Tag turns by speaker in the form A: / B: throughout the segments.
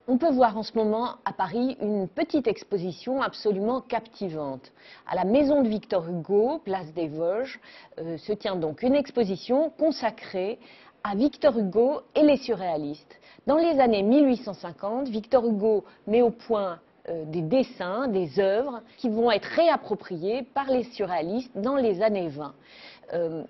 A: On peut voir en ce moment à Paris une petite exposition absolument captivante. À la maison de Victor Hugo, place des Vosges, se tient donc une exposition consacrée à Victor Hugo et les surréalistes. Dans les années 1850, Victor Hugo met au point des dessins, des œuvres qui vont être réappropriées par les surréalistes dans les années 20.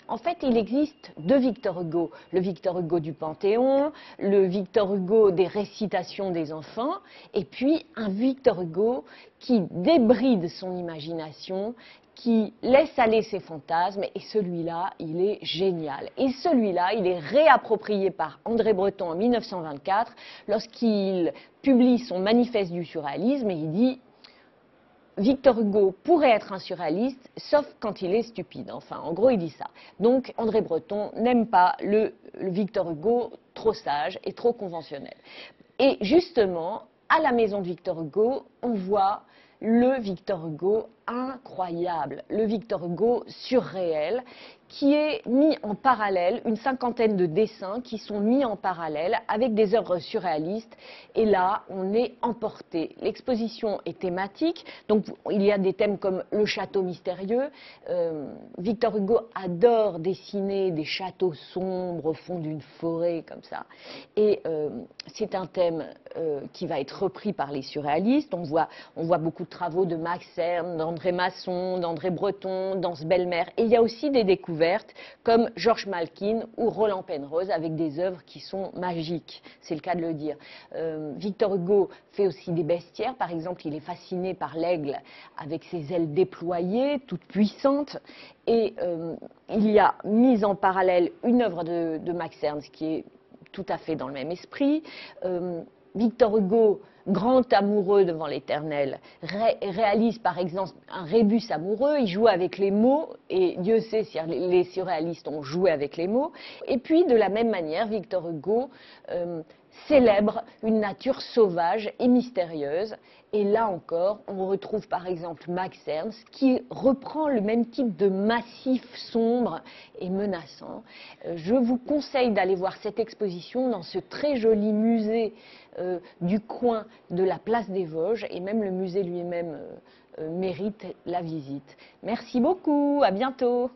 A: En fait, il existe deux Victor Hugo. Le Victor Hugo du Panthéon, le Victor Hugo des récitations des enfants, et puis un Victor Hugo qui débride son imagination, qui laisse aller ses fantasmes, et celui-là, il est génial. Et celui-là, il est réapproprié par André Breton en 1924, lorsqu'il publie son manifeste du surréalisme, et il dit Victor Hugo pourrait être un surréaliste, sauf quand il est stupide. Enfin, en gros, il dit ça. Donc, André Breton n'aime pas le Victor Hugo trop sage et trop conventionnel. Et justement, à la maison de Victor Hugo, on voit le Victor Hugo incroyable, le Victor Hugo surréel, qui est mis en parallèle, une cinquantaine de dessins qui sont mis en parallèle avec des œuvres surréalistes. Et là, on est emporté. L'exposition est thématique, donc il y a des thèmes comme le château mystérieux. Victor Hugo adore dessiner des châteaux sombres au fond d'une forêt comme ça. Et c'est un thème qui va être repris par les surréalistes. On voit beaucoup de travaux de Max Ernst, d'André Masson, d'André Breton, d'Anse Bellemare. Et il y a aussi des découvertes comme Georges Malkin ou Roland Penrose avec des œuvres qui sont magiques, c'est le cas de le dire. Victor Hugo fait aussi des bestiaires, par exemple il est fasciné par l'aigle avec ses ailes déployées, toutes puissantes, et il y a mis en parallèle une œuvre de Max Ernst qui est tout à fait dans le même esprit. Victor Hugo, grand amoureux devant l'éternel, réalise par exemple un rébus amoureux, il joue avec les mots, et Dieu sait si les surréalistes ont joué avec les mots. Et puis de la même manière, Victor Hugo célèbre une nature sauvage et mystérieuse. Et là encore, on retrouve par exemple Max Ernst qui reprend le même type de massif sombre et menaçant. Je vous conseille d'aller voir cette exposition dans ce très joli musée du coin de la place des Vosges, et même le musée lui-même mérite la visite. Merci beaucoup, à bientôt.